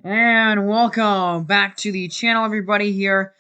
And welcome back to the channel, everybody. Here,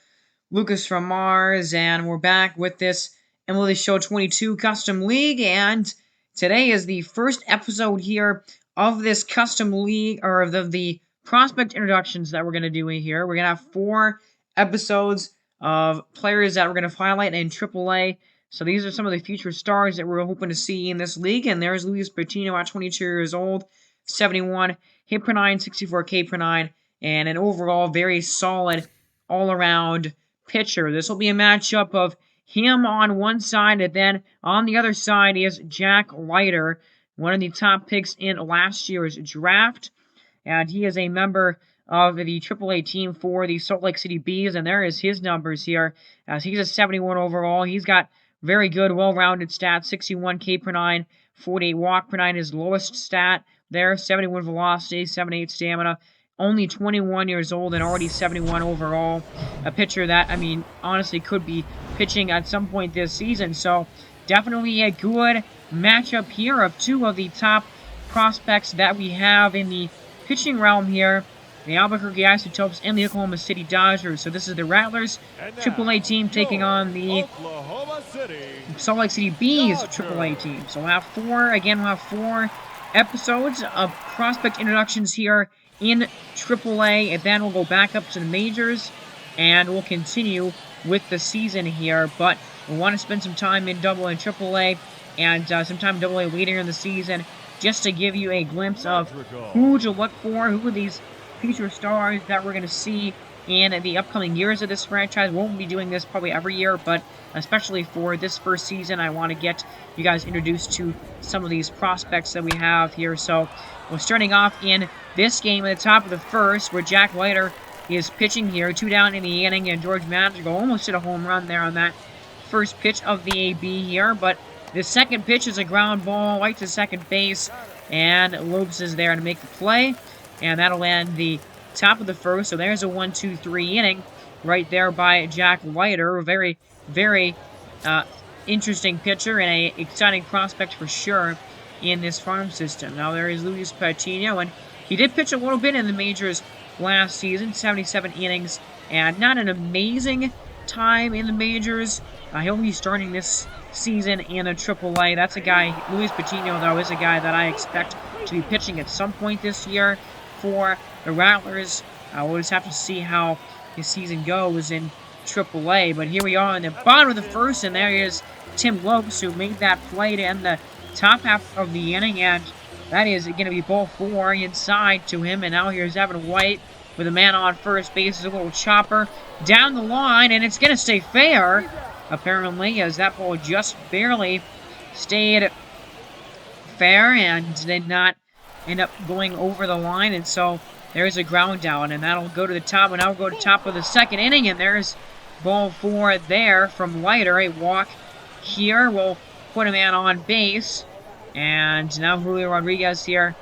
Lucas from Mars, and we're back with this MLB Show 22 Custom League. And today is the first episode here of this Custom League, or of the prospect introductions that we're going to do in here. We're going to have 4 episodes of players that we're going to highlight in AAA. So these are some of the future stars that we're hoping to see in this league. And there's Luis Patino at 22 years old, 71 hit per 9, 64 K per 9, and an overall very solid all-around pitcher. This will be a matchup of him on one side, and then on the other side is Jack Leiter, one of the top picks in last year's draft, and he is a member of the AAA team for the Salt Lake City Bees, and there is his numbers here, as he's a 71 overall. He's got very good, well-rounded stats, 61 K per 9, 48 walk per 9, his lowest stat there, 71 velocity, 78 stamina, only 21 years old and already 71 overall. A pitcher that, I mean, honestly could be pitching at some point this season. So definitely a good matchup here of 2 of the top prospects that we have in the pitching realm here. The Albuquerque Isotopes and the Oklahoma City Dodgers. So this is the Rattlers AAA team taking on the Salt Lake City Bees AAA team. So we'll have 4 episodes of prospect introductions here in AAA, and then we'll go back up to the majors, and we'll continue with the season here. But we want to spend some time in AA and AAA, and some time in AA later in the season, just to give you a glimpse of who to look for, who are these future stars that we're going to see in the upcoming years of this franchise. We won't be doing this probably every year, but especially for this first season, I want to get you guys introduced to some of these prospects that we have here. So we're starting off in this game at the top of the first, where Jack Leiter is pitching here, 2 down in the inning, and George Madrigal almost hit a home run there on that first pitch of the AB here, but the second pitch is a ground ball right to second base, and Lopes is there to make the play, and that'll end the top of the first. So there's a 1-2-3 inning right there by Jack Leiter. A very, very interesting pitcher and a exciting prospect for sure in this farm system. Now there is Luis Patino, and he did pitch a little bit in the majors last season, 77 innings, and not an amazing time in the majors. He'll be starting this season in a AAA. That's a guy, Luis Patino, though, is a guy that I expect to be pitching at some point this year for the Rattlers. We'll just have to see how his season goes in AAA. But here we are in the bottom of the first, and there is Tim Lopes, who made that play to end the top half of the inning, and that is going to be ball 4 inside to him. And now here's Evan White with a man on first base. A little chopper down the line, and it's going to stay fair, apparently, as that ball just barely stayed fair and did not end up going over the line. And so there's a ground down, and that'll go to the top, and that'll go to the top of the second inning, and there's ball 4 there from Leiter. A walk here will put a man on base, and now Julio Rodriguez here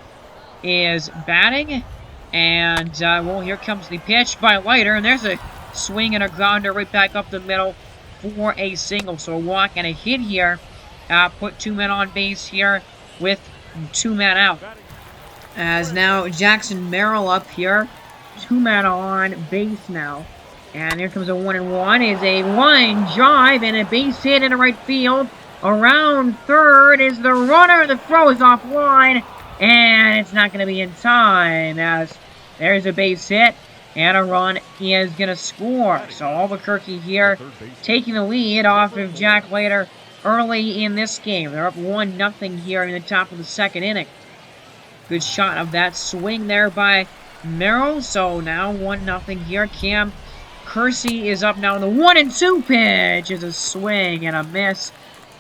is batting, and well, here comes the pitch by Leiter, and there's a swing and a grounder right back up the middle for a single. So a walk and a hit here, put 2 men on base here with 2 men out. As now Jackson Merrill up here, 2 men on base now. And here comes a 1-1. Is a line drive and a base hit into right field. Around third is the runner. The throw is offline, and it's not going to be in time, as there's a base hit, and a run is going to score. So Albuquerque here taking the lead off of Jack Leiter early in this game. They're up 1-0 here in the top of the second inning. Good shot of that swing there by Merrill. So now 1-0 here. Cam Kersey is up now. The 1-2 pitch is a swing and a miss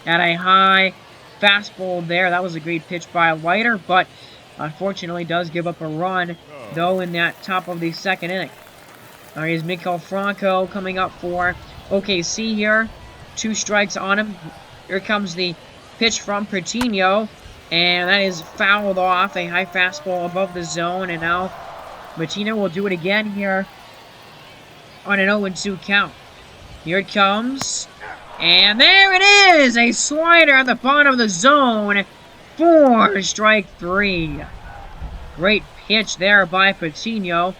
at a high fastball there. That was a great pitch by Leiter, but unfortunately does give up a run, though, in that top of the second inning. Now here's Miguel Franco coming up for OKC here. 2 strikes on him. Here comes the pitch from Patino, and that is fouled off. A high fastball above the zone, and now Patino will do it again here on an 0-2 count. Here it comes, and there it is! A slider at the bottom of the zone for strike 3. Great pitch there by Patino.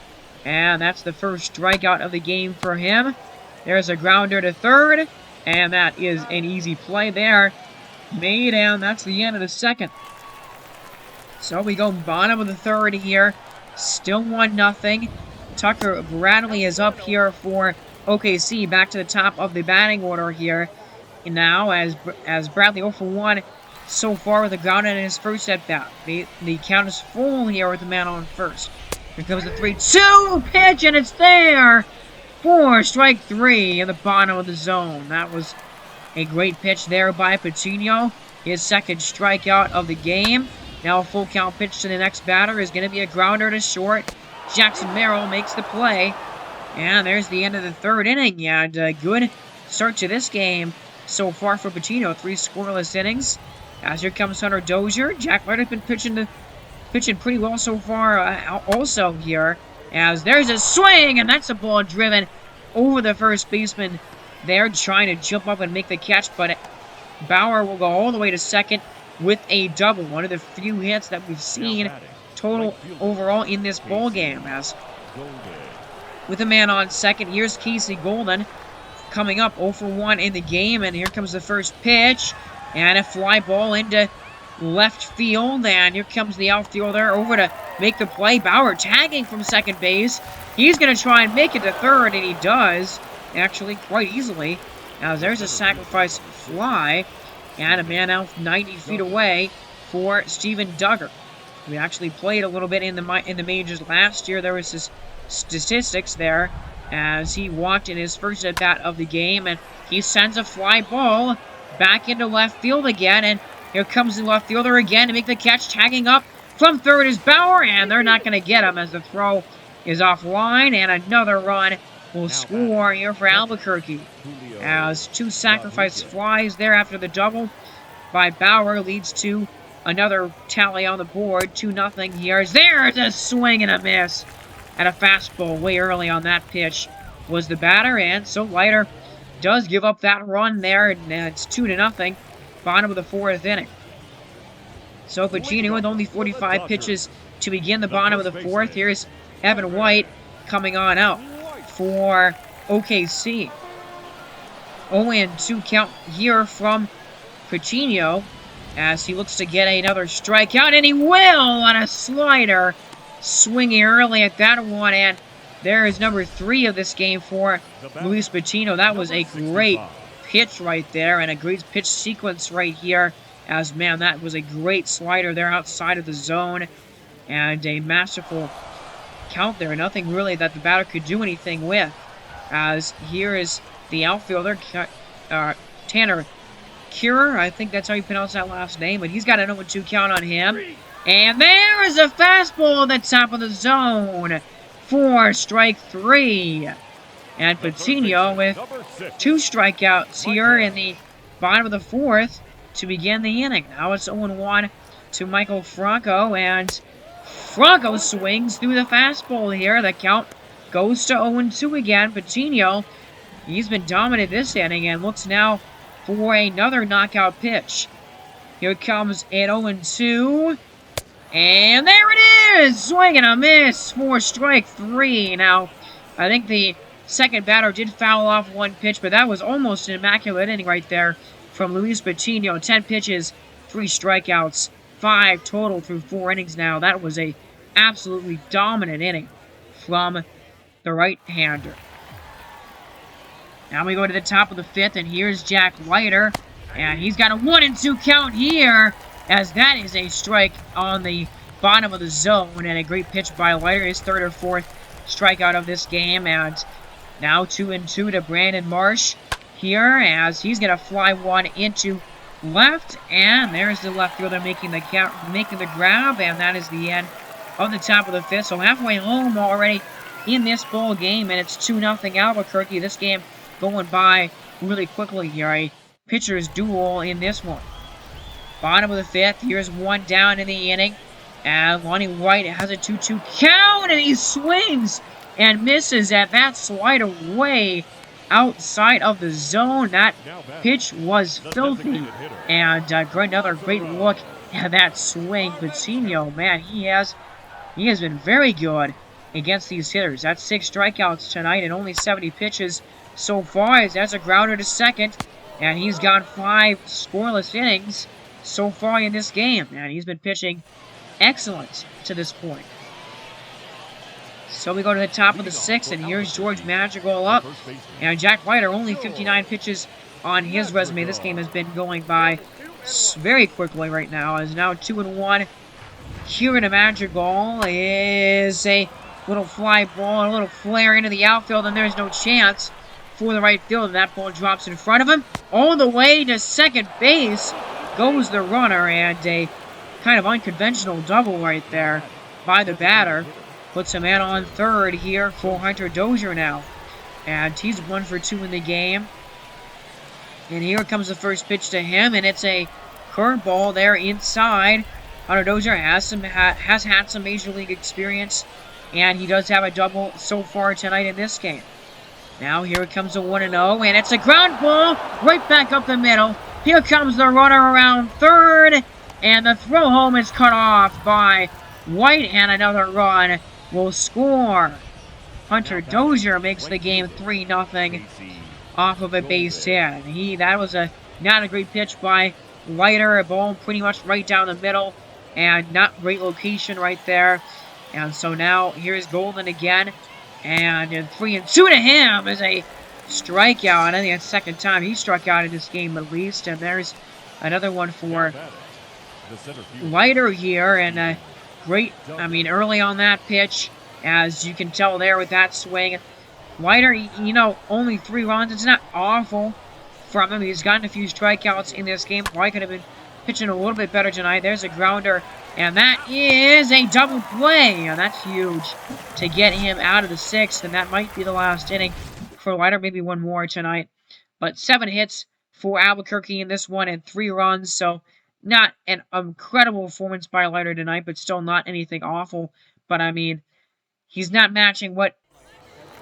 And that's the first strikeout of the game for him. There's a grounder to third. And that is an easy play there. Made, and that's the end of the second. So we go bottom of the third here. Still 1-0. Tucker Bradley is up here for OKC. Back to the top of the batting order here. And now, as Bradley 0 for 1 so far with a ground in his first at bat. The count is full here with the man on first. Here comes the 3-2 pitch, and it's there for strike 3 in the bottom of the zone. That was a great pitch there by Patino. His second strikeout of the game. Now a full count pitch to the next batter is going to be a grounder to short. Jackson Merrill makes the play. And there's the end of the third inning. And a good start to this game so far for Patino. 3 scoreless innings. As here comes Hunter Dozier. Jack Leiter's been pitching pretty well so far also here. As there's a swing, and that's a ball driven over the first baseman. They're trying to jump up and make the catch, but Bauer will go all the way to second with a double. One of the few hits that we've seen total overall in this ball game. As with a man on second, here's Casey Golden coming up 0 for 1 in the game, and here comes the first pitch, and a fly ball into left field, and here comes the outfielder over to make the play. Bauer tagging from second base. He's going to try and make it to third, and he does, actually, quite easily. Now, there's a sacrifice fly, and a man out 90 feet away for Steven Duggar. We actually played a little bit in the majors last year. There was his statistics there as he walked in his first at-bat of the game, and he sends a fly ball back into left field again, and here comes the left fielder again to make the catch. Tagging up from third is Bauer, and they're not going to get him as the throw is offline, and another run will score here for Albuquerque. As 2 sacrifice flies there after the double by Bauer leads to another tally on the board. 2-0 here. There's a swing and a miss. And a fastball way early on that pitch was the batter, and so Leiter does give up that run there, and it's 2-0. Bottom of the 4th inning. So Pacino with only 45 pitches to begin the bottom of the 4th. Here's Evan White coming on out for OKC. 0-2 count here from Pacino as he looks to get another strikeout, and he will on a slider. Swinging early at that one, and there is number 3 of this game for Luis Patino. That was a great pitch right there, and a great pitch sequence right here. As, man, that was a great slider there outside of the zone, and a masterful count there. Nothing really that the batter could do anything with. As here is the outfielder, Tanner Curer. I think that's how you pronounce that last name, but he's got an 0-2 count on him. And there is a fastball at the top of the zone for strike 3. And Patino with 2 strikeouts here in the bottom of the 4th to begin the inning. Now it's 0-1 to Michael Franco, and Franco swings through the fastball here. The count goes to 0-2 again. Patino, he's been dominant this inning and looks now for another knockout pitch. Here comes an 0-2. And there it is! Swing and a miss for strike 3. Now, I think the second batter did foul off 1 pitch, but that was almost an immaculate inning right there from Luis Patino. 10 pitches, 3 strikeouts, 5 total through 4 innings now. That was a absolutely dominant inning from the right-hander. Now we go to the top of the 5th, and here's Jack Leiter. And he's got a 1-2 count here, as that is a strike on the bottom of the zone, and a great pitch by Leiter, his 3rd or 4th strikeout of this game. And now 2-2 to Brandon Marsh here, as he's going to fly one into left, and there's the left fielder making the grab, and that is the end of the top of the 5th. So halfway home already in this ball game, and it's 2-0 Albuquerque. This game going by really quickly here. A pitcher's duel in this one. Bottom of the 5th, here's 1 down in the inning. And Lonnie White has a 2-2 count, and he swings and misses at that slider way outside of the zone. That pitch was filthy. And another great look at that swing. Patino, man, he has been very good against these hitters. That's 6 strikeouts tonight and only 70 pitches so far. That's a grounder to second, and he's got 5 scoreless innings so far in this game, and he's been pitching excellent to this point. So we go to the top of the 6th, and here's George Madrigal up, and Jack Leiter, only 59 pitches on his resume. This game has been going by very quickly right now. It's now 2-1. Here in a Madrigal is a little fly ball, a little flare into the outfield, and there's no chance for the right field. And that ball drops in front of him. All the way to second base goes the runner, and a kind of unconventional double right there by the batter. Puts a man on third here for Hunter Dozier now. And he's 1 for 2 in the game. And here comes the first pitch to him, and it's a curveball there inside. Hunter Dozier has had some Major League experience, and he does have a double so far tonight in this game. Now here comes a 1-0, and it's a ground ball right back up the middle. Here comes the runner around third, and the throw home is cut off by White, and another run will score. Hunter Dozier makes the game 3-0 off of a base hit. And that was not a great pitch by Leiter. A ball pretty much right down the middle, and not great location right there. And so now here's Golden again, and 3-2 to him is a strikeout. And I think that's the second time he struck out in this game at least. And there's another one for Leiter here, and great, early on that pitch, as you can tell there with that swing. Leiter, only 3 runs. It's not awful from him. He's gotten a few strikeouts in this game. Probably could have been pitching a little bit better tonight. There's a grounder, and that is a double play. And that's huge to get him out of the 6th, and that might be the last inning for Leiter. Maybe one more tonight. But 7 hits for Albuquerque in this one and 3 runs, so not an incredible performance by Leiter tonight, but still not anything awful. But, he's not matching what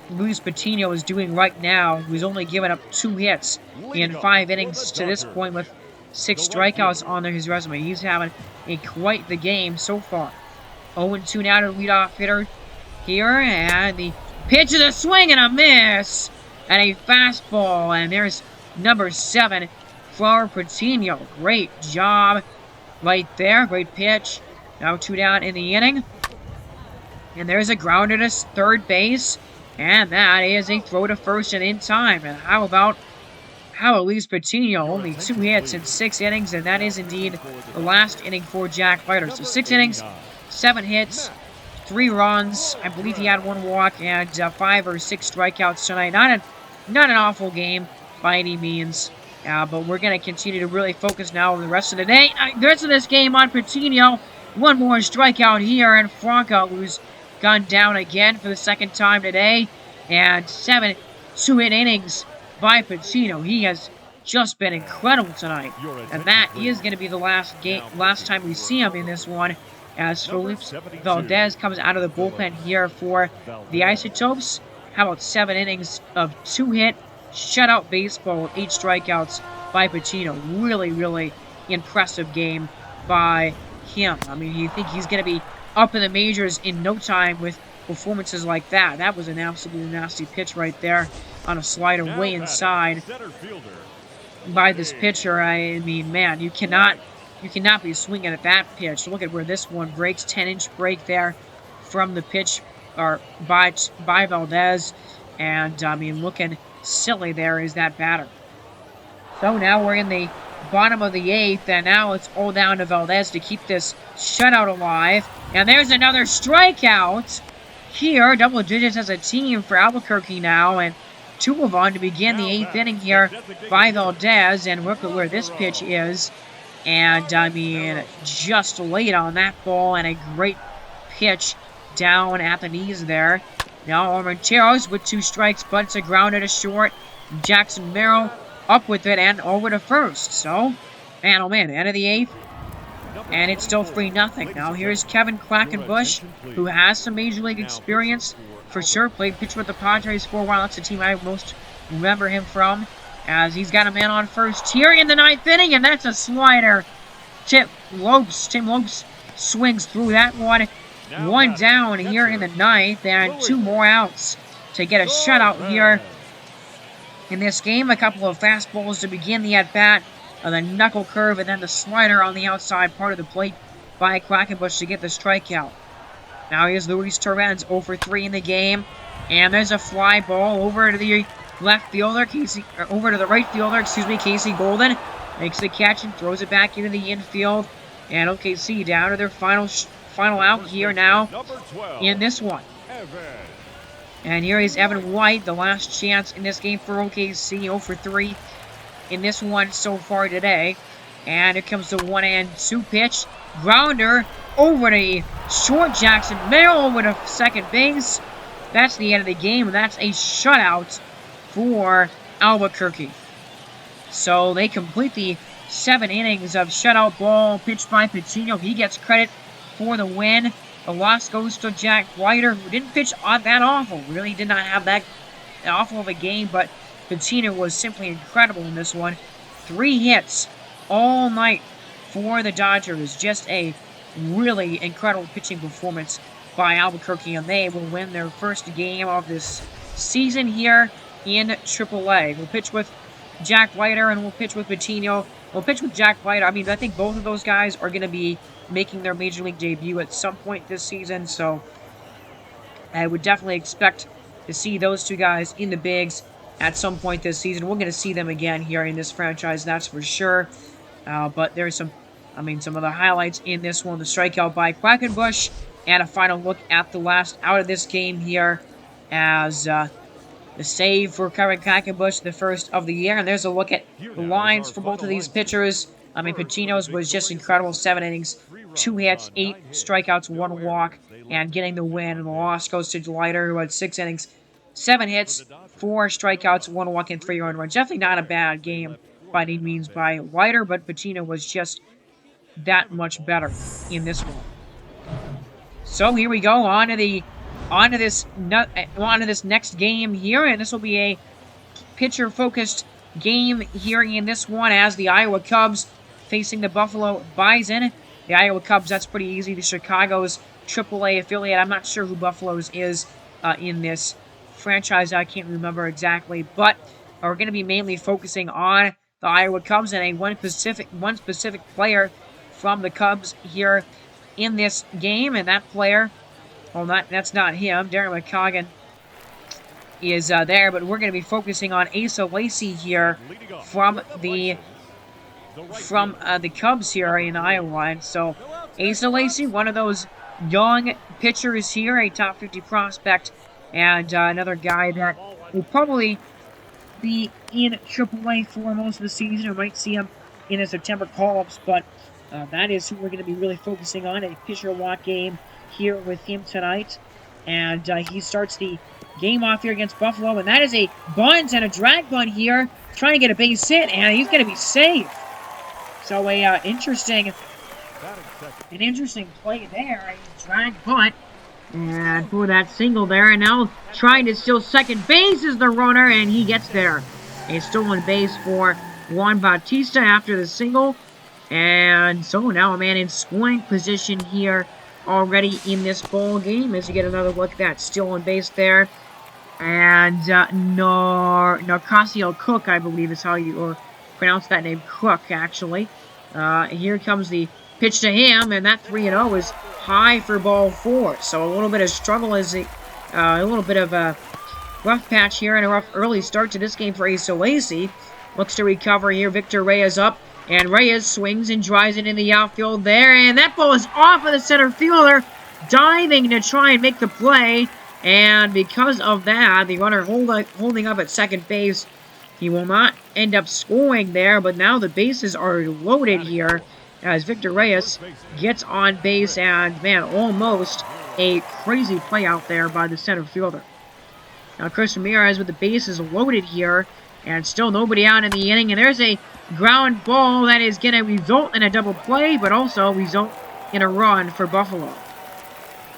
Luis Patino is doing right now, who's only given up 2 hits in 5 innings to this point with 6 strikeouts on his resume. He's having quite the game so far. 0-2 now to the leadoff hitter here, and the pitch is a swing and a miss, and a fastball, and there's number 7 for Patino. Great job right there. Great pitch. Now 2 down in the inning. And there's a grounder to third base. And that is a throw to first and in time. And how about Luis Patino? Only 2 hits in 6 innings. And that is indeed the last inning for Jack Leiter. So 6 innings, 7 hits, 3 runs. I believe he had 1 walk and 5 or 6 strikeouts tonight. Not an awful game by any means. But we're going to continue to really focus now on the rest of the day. The rest of this game on Patino. 1 more strikeout here, and Franco, who's gone down again for the 2nd time today. And 7 2-hit innings by Patino. He has just been incredible tonight. And that is going to be the last time we see him in this one, as Felipe Valdez comes out of the bullpen here for the Isotopes. How about 7 innings of 2-hit shutout baseball with 8 strikeouts by Patino. Really, really impressive game by him. You think he's going to be up in the majors in no time with performances like that. That was an absolutely nasty pitch right there on a slider way inside by this pitcher. Man, you cannot be swinging at that pitch. Look at where this one breaks. 10-inch break there from the pitch or by Valdez. And, looking silly there is that batter. So now we're in the bottom of the 8th, and now it's all down to Valdez to keep this shutout alive. And there's another strikeout here. Double digits as a team for Albuquerque now, and 2 of them to begin the 8th inning here by Valdez. And look at where this pitch is. And, just late on that ball, and a great pitch down at the knees there. Now Armenteros with 2 strikes, but it's a grounder to short. Jackson Merrill up with it and over to first. So, man, oh man, end of the 8th. And it's still 3-0. Now here's Kevin Quackenbush, who has some Major League experience for sure. Played pitch with the Padres for a while. That's the team I most remember him from. As he's got a man on first here in the 9th inning, and that's a slider. Tim Lopes swings through that one. one down here in the ninth, and 2 more outs to get a shutout here in this game. A couple of fastballs to begin the at-bat, the knuckle curve, and then the slider on the outside part of the plate by Quackenbush to get the strikeout. Now here's Luis Torrens, 0 for 3 in the game, and there's a fly ball over to the left fielder, over to the right fielder, Casey Golden makes the catch and throws it back into the infield, and OKC down to their final out here now in this one. And here is Evan White, the last chance in this game for OKC, 0 for 3 in this one so far today. And here comes the 1-2 pitch. Grounder over to short Jackson Mayo over to second base. That's the end of the game, and that's a shutout for Albuquerque. So they complete the 7 innings of shutout ball pitched by Pacino. He gets credit for the win. The loss goes to Jack Whiter, who didn't pitch that awful. Really did not have that awful of a game, but Pacino was simply incredible in this one. 3 hits all night for the Dodgers. Just a really incredible pitching performance by Albuquerque, and they will win their first game of this season here in AAA. We'll pitch with Jack Whiter, and we'll pitch with Pacino. We'll pitch with Jack Whiter. I mean, I think both of those guys are going to be making their Major League debut at some point this season, so I would definitely expect to see those 2 guys in the bigs at some point this season. We're going to see them again here in this franchise, that's for sure. But there's some of the highlights in this one. The strikeout by Quackenbush, and a final look at the last out of this game here as the save for Kevin Quackenbush, the first of the year. And there's a look at the lines for both of these pitchers. I mean, Pacino's was just incredible. 7 innings, 2 hits, 8 strikeouts, 1 walk, and getting the win. And the loss goes to Leiter, who had 6 innings, 7 hits, 4 strikeouts, 1 walk, and 3 earned runs. Definitely not a bad game by any means by Leiter, but Pacino was just that much better in this one. So here we go on to this next game here, and this will be a pitcher-focused game here in this one as the Iowa Cubs facing the Buffalo Bison. The Iowa Cubs, that's pretty easy. The Chicago's AAA affiliate. I'm not sure who Buffalo's is in this franchise. I can't remember exactly, but we're going to be mainly focusing on the Iowa Cubs and one specific player from the Cubs here in this game, and that player, well, that's not him. Darren McCoggan is there, but we're going to be focusing on Asa Lacy here from the Cubs here in Iowa. And so Asa Lacy, one of those young pitchers here, a top 50 prospect, and another guy that will probably be in AAA for most of the season. We might see him in the September call-ups, but that is who we're going to be really focusing on, a pitcher walk game here with him tonight. And he starts the game off here against Buffalo, and that is a bunt and a drag bunt here, trying to get a base hit, and he's going to be safe. So an interesting play there, a drag bunt, and for that single there, and now trying to steal second base is the runner, and he gets there. A stolen base for Juan Bautista after the single, and so now a man in scoring position here already in this ball game as you get another look at that stolen base there. And Narcasio Cook, I believe is how you pronounce that name, Cook, actually. Here comes the pitch to him, and that 3-0 is high for ball 4. So a little bit of struggle as a little bit of a rough patch here and a rough early start to this game for Asa Lacy. Looks to recover here. Victor Reyes up, and Reyes swings and drives it in the outfield there, and that ball is off of the center fielder, diving to try and make the play. And because of that, the runner holding up at second base, he will not end up scoring there, but now the bases are loaded here as Victor Reyes gets on base, and man, almost a crazy play out there by the center fielder. Now Chris Ramirez with the bases loaded here, and still nobody out in the inning, and there's a ground ball that is going to result in a double play, but also result in a run for Buffalo.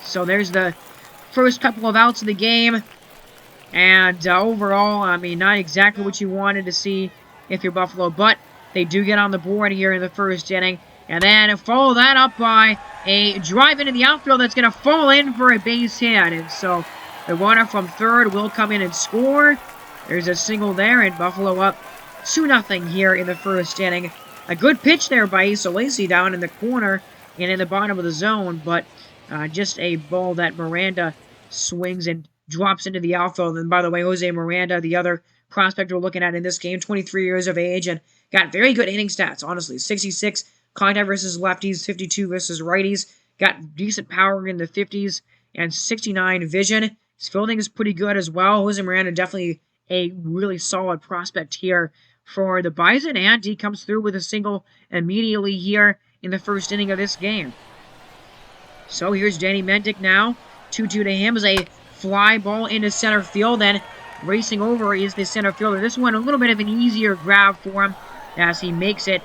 So there's the first couple of outs of the game, and overall, I mean, not exactly what you wanted to see if you're Buffalo, but they do get on the board here in the first inning, And then follow that up by a drive into the outfield that's going to fall in for a base hit. And so the runner from third will come in and score. There's a single there, and Buffalo up 2-0 here in the first inning. A good pitch there by Asa Lacy down in the corner and in the bottom of the zone, but just a ball that Miranda swings and drops into the outfield. And by the way, Jose Miranda, the other prospect we're looking at in this game, 23 years of age, and got very good hitting stats, honestly. 66 contact versus lefties, 52 versus righties. Got decent power in the 50s, and 69 vision. His fielding is pretty good as well. Jose Miranda definitely a really solid prospect here for the Bison, and he comes through with a single immediately here in the first inning of this game. So here's Danny Mendick now. 2-2 to him is a fly ball into center field, and racing over is the center fielder. This one a little bit of an easier grab for him as he makes it,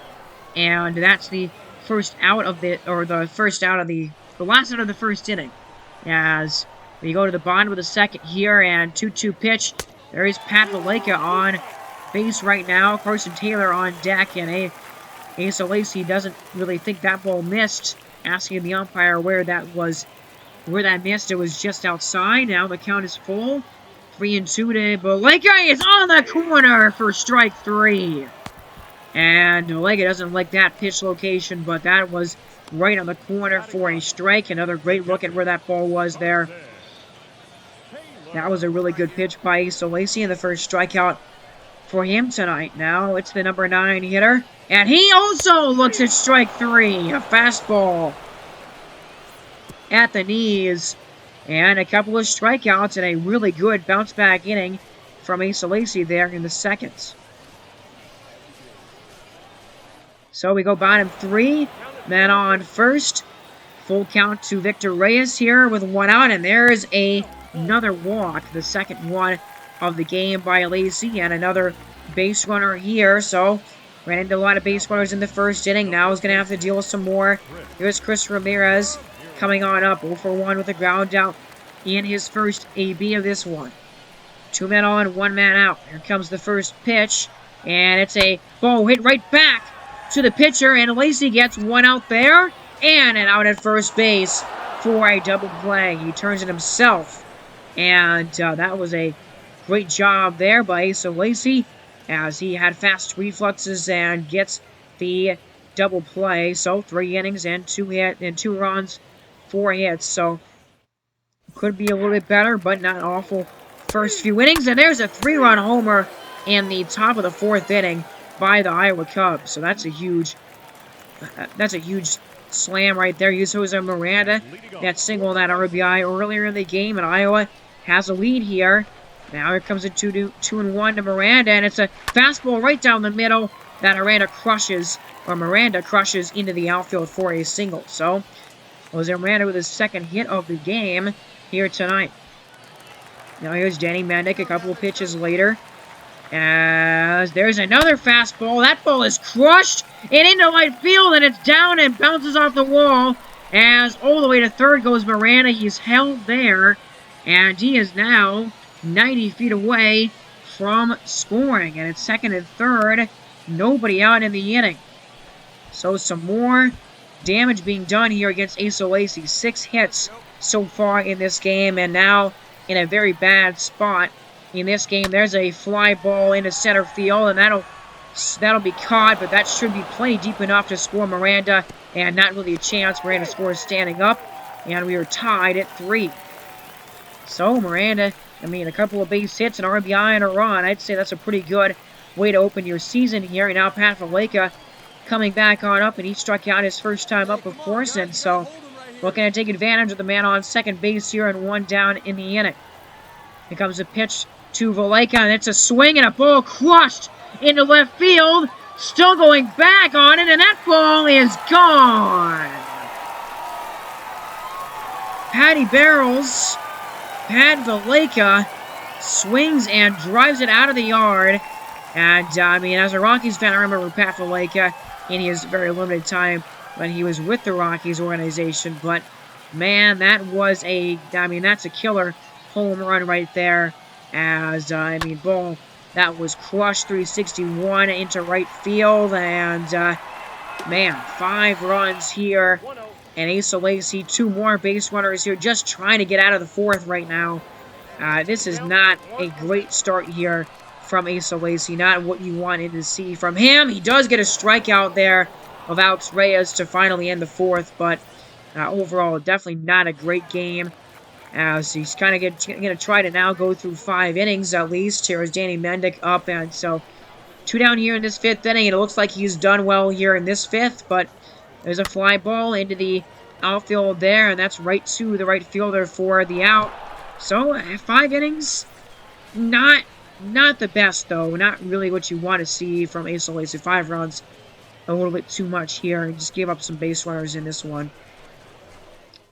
and that's the first out of the, or the first out of the last out of the first inning. As we go to the bottom of the second here, and 2-2 pitch. There is Pat Valleca on base right now. Carson Taylor on deck, and Asa Lacy doesn't really think that ball missed. Asking the umpire where that missed. It was just outside. Now the count is full. 3-2 to Valleca. Is on the corner for strike 3. And Valleca doesn't like that pitch location, but that was right on the corner for a strike. Another great look at where that ball was there. That was a really good pitch by Asa Lacy, and the first strikeout for him tonight. Now it's the number 9 hitter, and he also looks at strike 3. A fastball at the knees, and a couple of strikeouts, and a really good bounce-back inning from Asa Lacy there in the second. So we go bottom 3, man on first. Full count to Victor Reyes here with 1 out, and there's another walk, the second one of the game by Lacy, and another base runner here. So ran into a lot of base runners in the first inning. Now he's going to have to deal with some more. Here's Chris Ramirez coming on up, 0-for-1 with a ground out in his first AB of this one. 2 men on, 1 man out. Here comes the first pitch, and it's a ball hit right back to the pitcher, and Lacy gets 1 out there, and an out at first base for a double play. He turns it himself, and that was a great job there by Asa Lacy, as he had fast reflexes and gets the double play. So 3 innings and 2 runs, 4 hits. So could be a little bit better, but not awful first few innings. And there's a 3-run homer in the top of the 4th inning by the Iowa Cubs. So that's a huge slam right there. Here's Jose Miranda, that single, that RBI earlier in the game, and Iowa has a lead here. Now here comes a 2-1 to Miranda, and it's a fastball right down the middle that Miranda crushes into the outfield for a single. So Jose Miranda with his second hit of the game here tonight. Now here's Danny Mendick a couple of pitches later, as there's another fastball. That ball is crushed and into right field, and it's down and bounces off the wall. As all the way to third goes Miranda. He's held there, and he is now 90 feet away from scoring. And it's second and third, nobody out in the inning. So some more damage being done here against Asa Lacy. 6 hits so far in this game, and now in a very bad spot in this game. There's a fly ball into center field, and that'll be caught, but that should be plenty deep enough to score Miranda, and not really a chance. Miranda scores standing up, and we are tied at 3. So Miranda, a couple of base hits, an RBI, and a run. I'd say that's a pretty good way to open your season here. And now Pat Valleca coming back on up, and he struck out his first time up, of course, and so looking to take advantage of the man on second base here, and 1 down in the inning. Here comes a pitch to Valleca, and it's a swing, and a ball crushed into left field. Still going back on it, and that ball is gone. Patty Barrels, Pat Valleca, swings and drives it out of the yard. And, as a Rockies fan, I remember Pat Valleca in his very limited time when he was with the Rockies organization. But, man, that's a killer home run right there. As, ball that was crushed 361 into right field. And, Man, 5 runs here. And Asa Lacy, 2 more base runners here, just trying to get out of the 4th right now. This is not a great start here from Asa Lacy, not what you wanted to see from him. He does get a strikeout there of Alex Reyes to finally end the 4th, but overall, definitely not a great game. As he's kind of going to try to now go through 5 innings at least. Here is Danny Mendick up, and so 2 down here in this 5th inning, and it looks like he's done well here in this 5th, but there's a fly ball into the outfield there, and that's right to the right fielder for the out. So, 5 innings, not the best, though. Not really what you want to see from Asa Lacy. 5 runs, a little bit too much here. He just gave up some base runners in this one.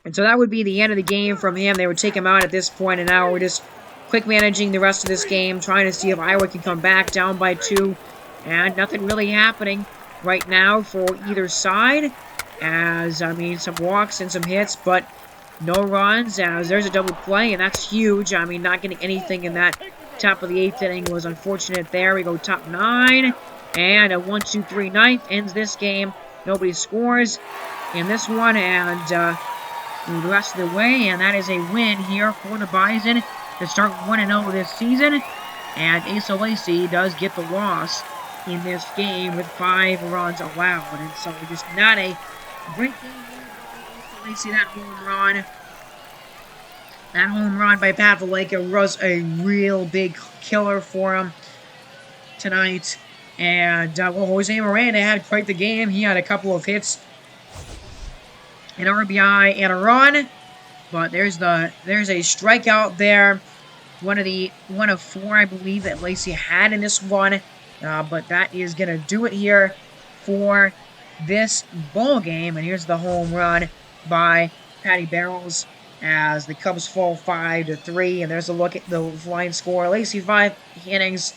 And so that would be the end of the game from him. They would take him out at this point, and now we're just quick managing the rest of this game, trying to see if Iowa can come back down by 2. And nothing really happening right now for either side. As, I mean, some walks and some hits, but no runs, as there's a double play, and that's huge. I mean, not getting anything in that top of the 8th inning was unfortunate there. We go top 9, and a 1-2-3 ninth ends this game. Nobody scores in this one, and move the rest of the way, and that is a win here for the Bison to start 1-0 this season. And Asa Lacy does get the loss in this game with 5 runs allowed, and so just not a great game for Asa Lacy. That home run by Pat Valleca was a real big killer for him tonight. And well, Jose Miranda had quite the game. He had a couple of hits, an RBI and a run, but there's a strikeout there. One of 4, I believe, that Lacy had in this one. But that is gonna do it here for this ball game. And here's the home run by Patty Barrels as the Cubs fall 5-3. And there's a look at the line score. Lacy 5 innings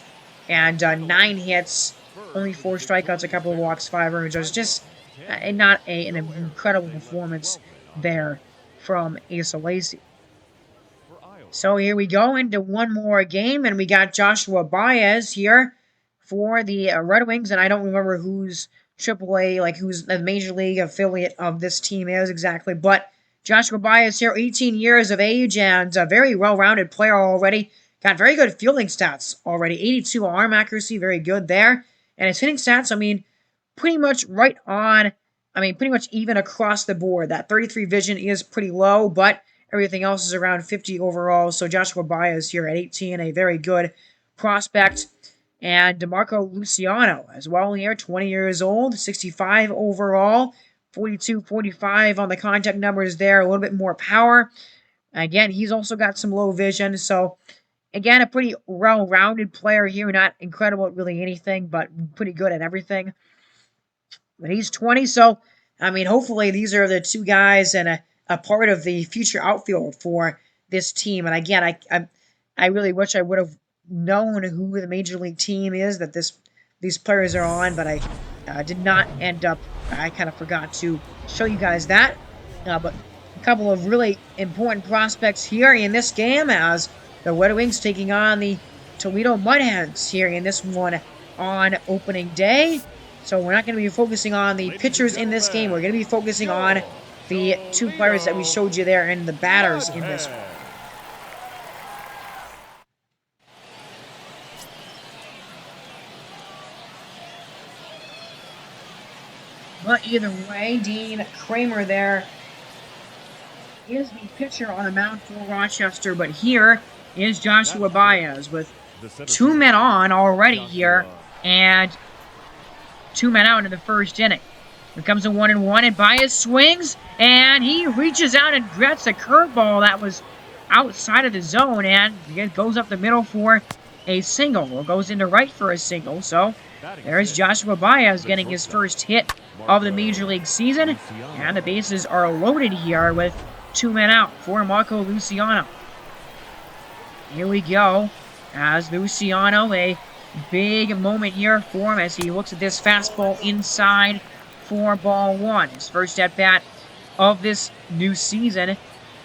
and 9 hits, only 4 strikeouts, a couple of walks, 5 earned runs. Just not an incredible performance there from Asa Lacy. So here we go into one more game, and we got Joshua Baez here for the Red Wings, and I don't remember who's AAA, like who's the Major League affiliate of this team is exactly, but Joshua Baez here, 18 years of age, and a very well-rounded player already. Got very good fielding stats already, 82 arm accuracy, very good there, and his hitting stats, I mean, pretty much right on, I mean, pretty much even across the board. That 33 vision is pretty low, but everything else is around 50 overall, so Joshua Baez here at 18, a very good prospect. And DeMarco Luciano as well here, 20 years old, 65 overall, 42-45 on the contact numbers there, a little bit more power. Again, he's also got some low vision, so again, a pretty well-rounded player here, not incredible at really anything, but pretty good at everything. But he's 20, so, I mean, hopefully these are the 2 guys and a part of the future outfield for this team. And again, I really wish I would have known who the Major League team is that these players are on, but I did not end up, I kind of forgot to show you guys that. But a couple of really important prospects here in this game as the Red Wings taking on the Toledo Mudhens here in this one on opening day. So we're not going to be focusing on the pitchers in this game. We're going to be focusing on the 2 players that we showed you there and the batters in this one. But either way, Dean Kramer there is the pitcher on the mound for Rochester. But here is Joshua Baez with 2 men on already here and 2 men out in the first inning. Here comes a 1-1, and Baez swings, and he reaches out and gets a curveball that was outside of the zone, and it goes up the middle for a single, or goes into right for a single. So there's Joshua Baez getting his first hit of the Major League season, and the bases are loaded here with 2 men out for Marco Luciano. Here we go, as Luciano, a big moment here for him as he looks at this fastball inside for ball 1. His first at-bat of this new season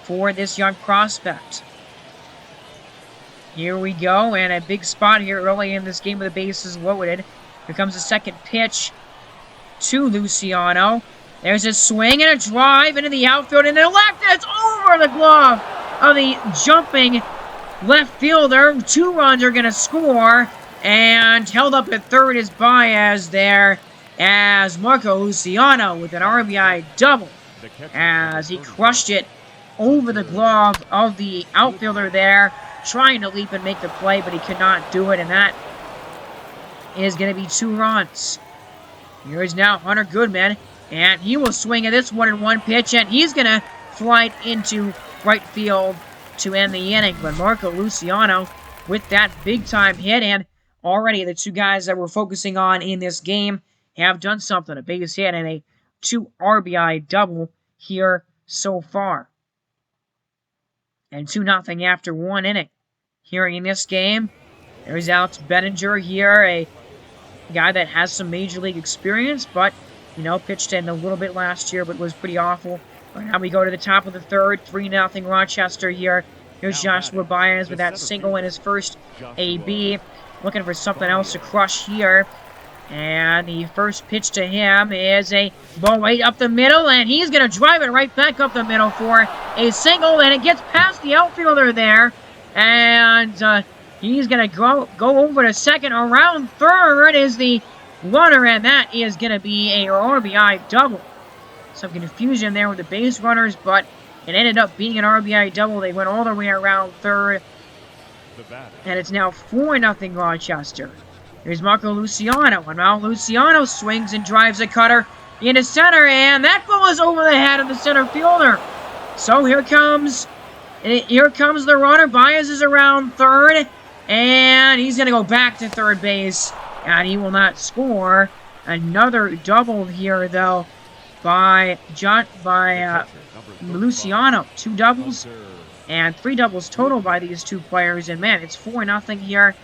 for this young prospect. Here we go, and a big spot here early in this game with the bases loaded. Here comes the second pitch to Luciano. There's a swing and a drive into the outfield and the left, and it's over the glove of the jumping left fielder. 2 runs are going to score, and held up at third is Baez there as Marco Luciano with an RBI double as he crushed it over the glove of the outfielder there, trying to leap and make the play, but he could not do it, and that is going to be 2 runs. Here is now Hunter Goodman, and he will swing at this 1-1 pitch, and he's going to fly it into right field to end the inning. But Marco Luciano with that big-time hit, and already the 2 guys that we're focusing on in this game have done something. A base hit and a 2 RBI double here so far. And 2-0 after 1 inning. Here in this game, there's Alex Bettinger here, a guy that has some Major League experience, but, you know, pitched in a little bit last year, but was pretty awful. But now we go to the top of the third, 3-0 Rochester here. Here's Joshua Baez with that single in his first AB. Looking for something else to crush here. And the first pitch to him is a ball right up the middle, and he's going to drive it right back up the middle for a single, and it gets past the outfielder there. And he's going to go over to second. Around third is the runner, and that is going to be a RBI double. Some confusion there with the base runners, but it ended up being an RBI double. They went all the way around third, and it's now 4-0 Rochester. Here's Marco Luciano, and now Luciano swings and drives a cutter into center, and that ball is over the head of the center fielder. So here comes the runner. Baez is around third, and he's going to go back to third base, and he will not score. Another double here, though, by Luciano. 2 doubles and 3 doubles total by these 2 players, and man, it's 4-0 here.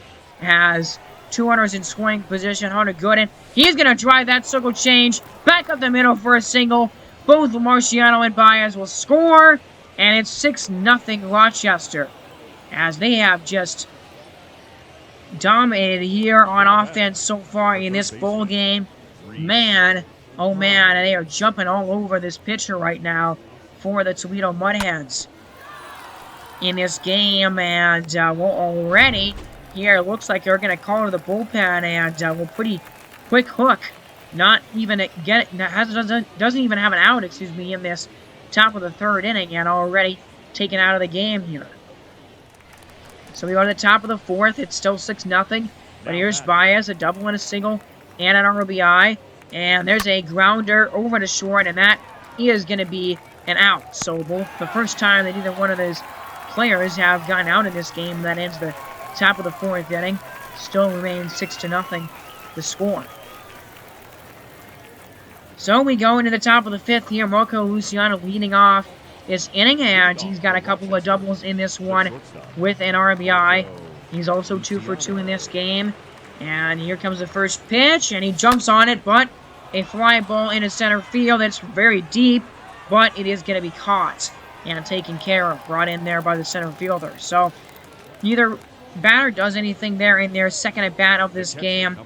Has 2 runners in scoring position. Hunter Goodman, he's going to drive that circle change back up the middle for a single. Both Marciano and Baez will score, and it's 6-0 Rochester, as they have just dominated here on offense so far in this bowl game. Man, oh man, and they are jumping all over this pitcher right now for the Toledo Mudhens in this game, and already here it looks like they're going to call to the bullpen, and pretty quick hook. Not even doesn't even have an out, in this top of the third inning, and already taken out of the game here. So we go to the top of the fourth. It's still 6-0, but here's Baez, a double and a single, and an RBI, and there's a grounder over to short, and that is going to be an out. So the first time that either one of those players have gotten out in this game, that ends the top of the fourth inning. Still remains 6-0 the score. So we go into the top of the fifth here. Marco Luciano leading off this inning, and he's got a couple of doubles in this one with an RBI. He's also 2 for 2 in this game. And here comes the first pitch, and he jumps on it, but a fly ball into center field. It's very deep, but it is going to be caught and taken care of, brought in there by the center fielder. So neither batter does anything there in their second at bat of this game.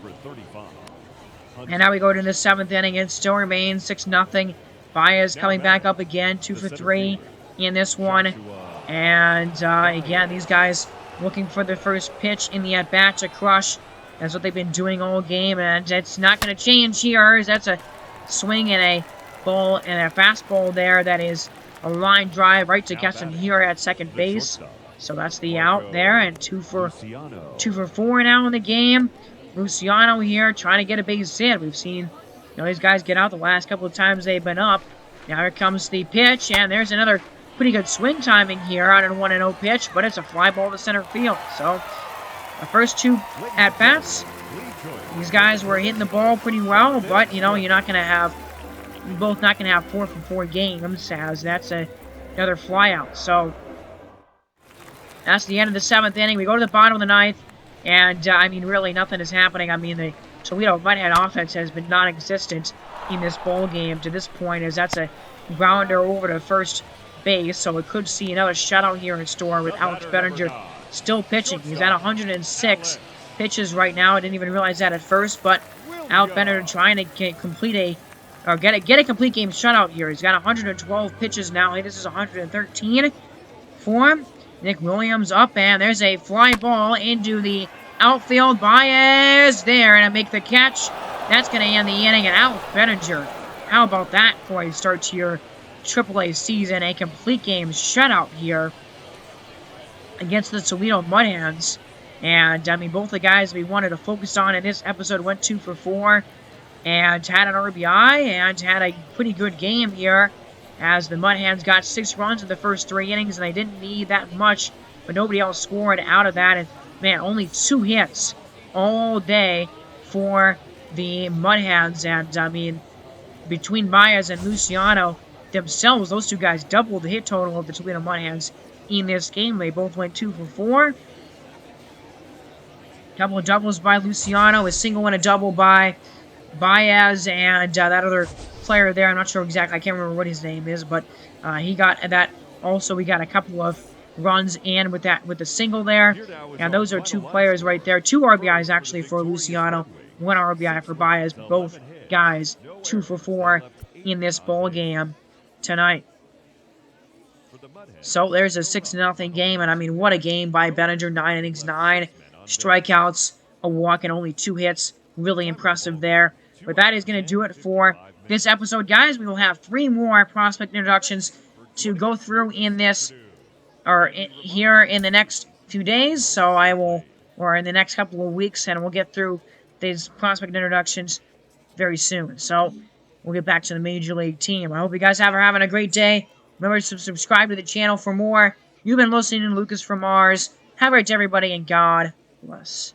And now we go to the seventh inning. It still remains 6-0. Baez coming back up again, 2 for 3 in this one. And again, these guys looking for the first pitch in the at bat to crush. That's what they've been doing all game, and it's not going to change here. That's a swing and a ball and a fastball there. That is a line drive right to catch him here at second base. So that's the out there, and 2 for 4 now in the game. Luciano here trying to get a base hit. We've seen these guys get out the last couple of times they've been up. Now here comes the pitch, and there's another pretty good swing timing here on a 1-0 pitch, but it's a fly ball to center field. So the first 2 at-bats, these guys were hitting the ball pretty well, but you're not going to have, you're both not going to have 4 for 4 games, as that's another flyout. So that's the end of the 7th inning. We go to the bottom of the 9th, and really nothing is happening. The Toledo Mudhead offense has been non-existent in this ball game to this point, as that's a grounder over to first base. So we could see another shutout here in store with Alex Bettinger still pitching. He's at 106 pitches right now. I didn't even realize that at first, but Alex Bettinger trying to complete a or get a complete game shutout here. He's got 112 pitches now. This is 113 for him. Nick Williams up, and there's a fly ball into the outfield. Baez there, and make the catch. That's going to end the inning, and Alex Benninger. How about that for a start to your AAA season? A complete game shutout here against the Toledo Mudhens. And, I mean, both the guys we wanted to focus on in this episode went 2 for 4 and had an RBI and had a pretty good game here, as the Mudhens got 6 runs in the first 3 innings, and they didn't need that much, but nobody else scored out of that. And, man, only 2 hits all day for the Mudhens. And, I mean, between Baez and Luciano themselves, those 2 guys doubled the hit total of the Toledo Mudhens in this game. They both went 2 for 4. Couple of doubles by Luciano, a single and a double by Baez, and that other player there, I'm not sure exactly, I can't remember what his name is, but he got that. Also, we got a couple of runs in with the single there, and those are 2 players right there. 2 RBIs actually for Luciano, 1 RBI for Baez. Both guys 2 for 4 in this ball game tonight. So there's a 6-0 game, and I mean, what a game by Benninger. 9 innings, 9 strikeouts, a walk, and only 2 hits. Really impressive there. But that is going to do it for this episode, guys. We will have 3 more prospect introductions to go through in this, or here in the next few days. So I will, or in the next couple of weeks, and we'll get through these prospect introductions very soon. So we'll get back to the Major League team. I hope you guys are having a great day. Remember to subscribe to the channel for more. You've been listening to Lucas from Mars. Have a great day, everybody, and God bless.